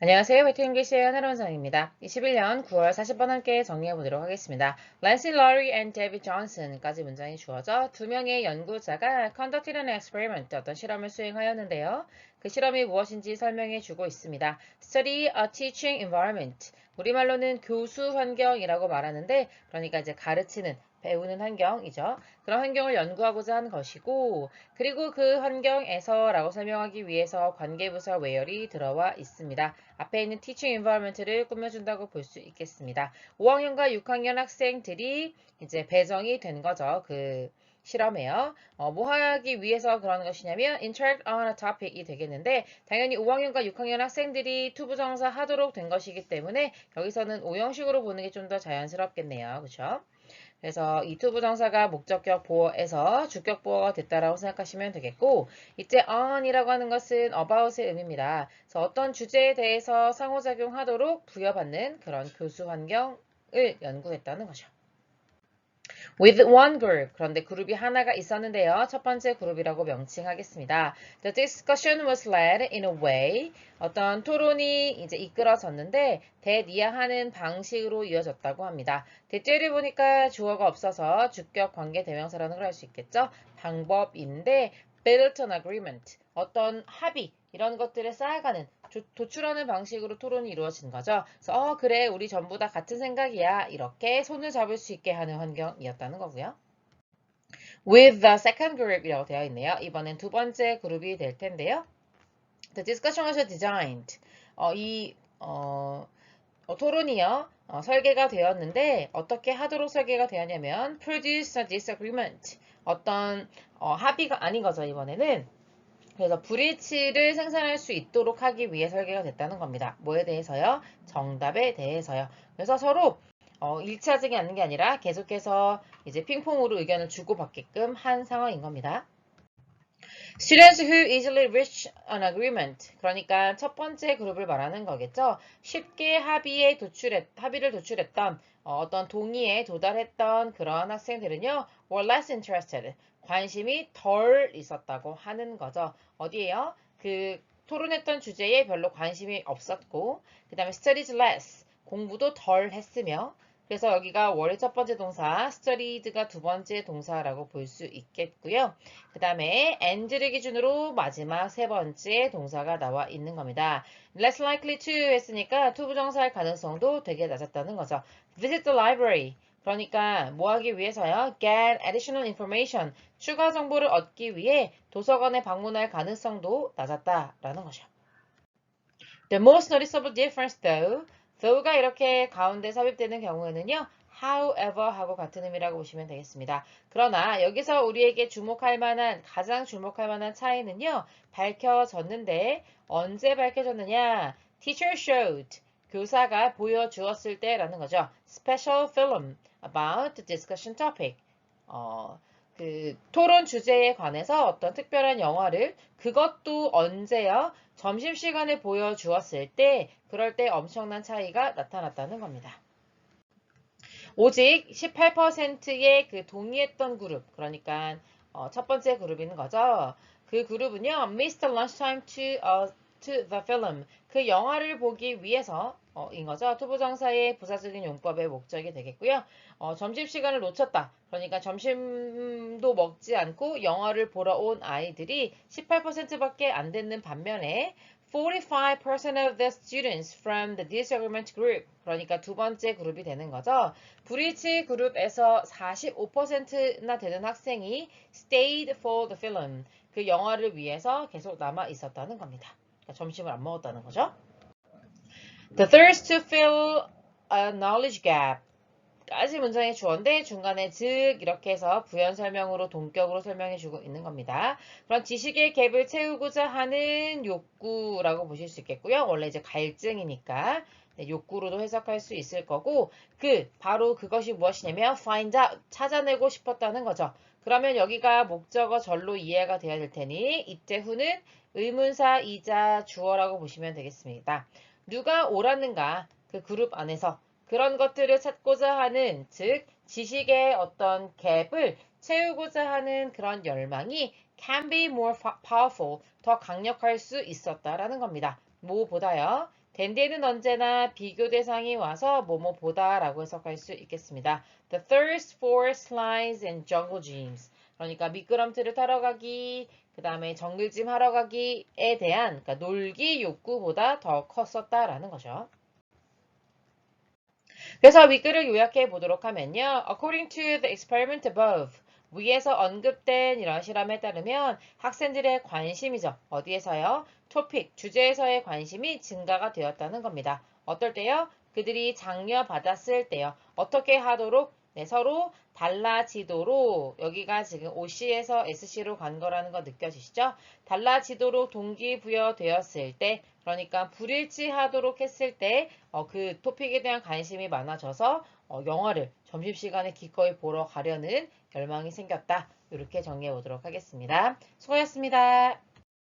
안녕하세요. 베트잉글리시의 하나론상입니다. 21년 9월 40번 함께 정리해 보도록 하겠습니다. 란시 러리 and 데이빗 존슨까지 문장이 주어져 두 명의 연구자가 conducted an experiment, 어떤 실험을 수행하였는데요. 그 실험이 무엇인지 설명해 주고 있습니다. Study a teaching environment. 우리말로는 교수 환경이라고 말하는데, 그러니까 이제 가르치는, 배우는 환경이죠. 그런 환경을 연구하고자 한 것이고, 그리고 그 환경에서라고 설명하기 위해서 관계부사 where이 들어와 있습니다. 앞에 있는 teaching environment를 꾸며준다고 볼 수 있겠습니다. 5학년과 6학년 학생들이 이제 배정이 된 거죠. 그 실험에요. 뭐 하기 위해서 그런 것이냐면 interact on a topic이 되겠는데, 당연히 5학년과 6학년 학생들이 투부정사 하도록 된 것이기 때문에 여기서는 5형식으로 보는 게 좀 더 자연스럽겠네요. 그렇죠? 그래서 이 투부정사가 목적격 보어에서 주격 보어가 됐다라고 생각하시면 되겠고, 이제 on이라고 하는 것은 about의 의미입니다. 그래서 어떤 주제에 대해서 상호작용하도록 부여받는 그런 교수 환경을 연구했다는 거죠. With one group. 그런데 그룹이 하나가 있었는데요. 첫 번째 그룹이라고 명칭하겠습니다. The discussion was led in a way. 어떤 토론이 이제 이끌어졌는데 that 이하하는 방식으로 이어졌다고 합니다. 대체를 보니까 주어가 없어서 주격 관계 대명사라는 걸 할 수 있겠죠. 방법인데 built an agreement. 어떤 합의 이런 것들을 쌓아가는 도출하는 방식으로 토론이 이루어진 거죠. 그래서 그래 우리 전부 다 같은 생각이야 이렇게 손을 잡을 수 있게 하는 환경이었다는 거고요. With the second group이라고 되어 있네요. 이번엔 두 번째 그룹이 될 텐데요. The discussion was designed. 이 토론이요. 설계가 되었는데 어떻게 하도록 설계가 되었냐면 produce a disagreement. 어떤 합의가 아닌 거죠. 이번에는. 그래서 불일치를 생산할 수 있도록 하기 위해 설계가 됐다는 겁니다. 뭐에 대해서요? 정답에 대해서요. 그래서 서로 일치하지 않는 게 아니라 계속해서 이제 핑퐁으로 의견을 주고받게끔 한 상황인 겁니다. Students who easily reach an agreement. 그러니까 첫 번째 그룹을 말하는 거겠죠. 쉽게 합의를 도출했던 어떤 동의에 도달했던 그런 학생들은요. were less interested. 관심이 덜 있었다고 하는 거죠. 어디에요? 그 토론했던 주제에 별로 관심이 없었고, 그 다음에 studied less. 공부도 덜 했으며, 그래서 여기가 월의 첫 번째 동사, studied가 두 번째 동사라고 볼 수 있겠고요. 그 다음에 and를 기준으로 마지막 세 번째 동사가 나와 있는 겁니다. less likely to 했으니까 to 부정사할 가능성도 되게 낮았다는 거죠. visit the library. 그러니까 뭐 하기 위해서요? get additional information. 추가 정보를 얻기 위해 도서관에 방문할 가능성도 낮았다라는 거죠. The most noticeable difference though가 이렇게 가운데 삽입되는 경우에는요. however 하고 같은 의미라고 보시면 되겠습니다. 그러나 여기서 우리에게 가장 주목할 만한 차이는요. 밝혀졌는데 언제 밝혀졌느냐? Teacher showed. 교사가 보여주었을 때라는 거죠. Special film about the discussion topic. 그 토론 주제에 관해서 어떤 특별한 영화를 그것도 언제요? 점심시간에 보여주었을 때 그럴 때 엄청난 차이가 나타났다는 겁니다. 오직 18%의 그 동의했던 그룹, 그러니까 첫 번째 그룹인 거죠. 그 그룹은요, missed the lunchtime to the film. 그 영화를 보기 위해서 인 거죠. 투부정사의 부사적인 용법의 목적이 되겠고요. 점심시간을 놓쳤다. 그러니까 점심도 먹지 않고 영화를 보러 온 아이들이 18%밖에 안 되는 반면에 45% of the students from the disagreement group. 그러니까 두 번째 그룹이 되는 거죠. 불일치 그룹에서 45%나 되는 학생이 stayed for the film. 그 영화를 위해서 계속 남아 있었다는 겁니다. 그러니까 점심을 안 먹었다는 거죠. The thirst to fill a knowledge gap. 까지 문장의 주어인데 중간에 즉 이렇게 해서 부연 설명으로 동격으로 설명해 주고 있는 겁니다. 그럼 지식의 갭을 채우고자 하는 욕구라고 보실 수 있겠고요. 원래 이제 갈증이니까 네, 욕구로도 해석할 수 있을 거고 바로 그것이 무엇이냐면 find out, 찾아내고 싶었다는 거죠. 그러면 여기가 목적어 절로 이해가 돼야 될 테니 이때 후는 의문사이자 주어라고 보시면 되겠습니다. 누가 옳았는가 그 그룹 안에서 그런 것들을 찾고자 하는, 즉 지식의 어떤 갭을 채우고자 하는 그런 열망이 can be more powerful, 더 강력할 수 있었다라는 겁니다. 뭐보다요? 댄디에는 언제나 비교 대상이 와서 뭐뭐 보다 라고 해석할 수 있겠습니다. The thirst for slides and jungle gyms. 그러니까 미끄럼틀을 타러 가기, 그 다음에 정글짐 하러 가기에 대한 그러니까 놀기 욕구보다 더 컸었다라는 거죠. 그래서 윗글을 요약해 보도록 하면요. According to the experiment above, 위에서 언급된 이런 실험에 따르면 학생들의 관심이죠. 어디에서요? 토픽, 주제에서의 관심이 증가가 되었다는 겁니다. 어떨 때요? 그들이 장려받았을 때요. 어떻게 하도록? 네, 서로 달라지도록 여기가 지금 OC에서 SC로 간 거라는 거 느껴지시죠? 달라지도록 동기부여되었을 때 그러니까 불일치하도록 했을 때 그 토픽에 대한 관심이 많아져서 영화를 점심시간에 기꺼이 보러 가려는 열망이 생겼다. 이렇게 정리해 보도록 하겠습니다. 수고하셨습니다.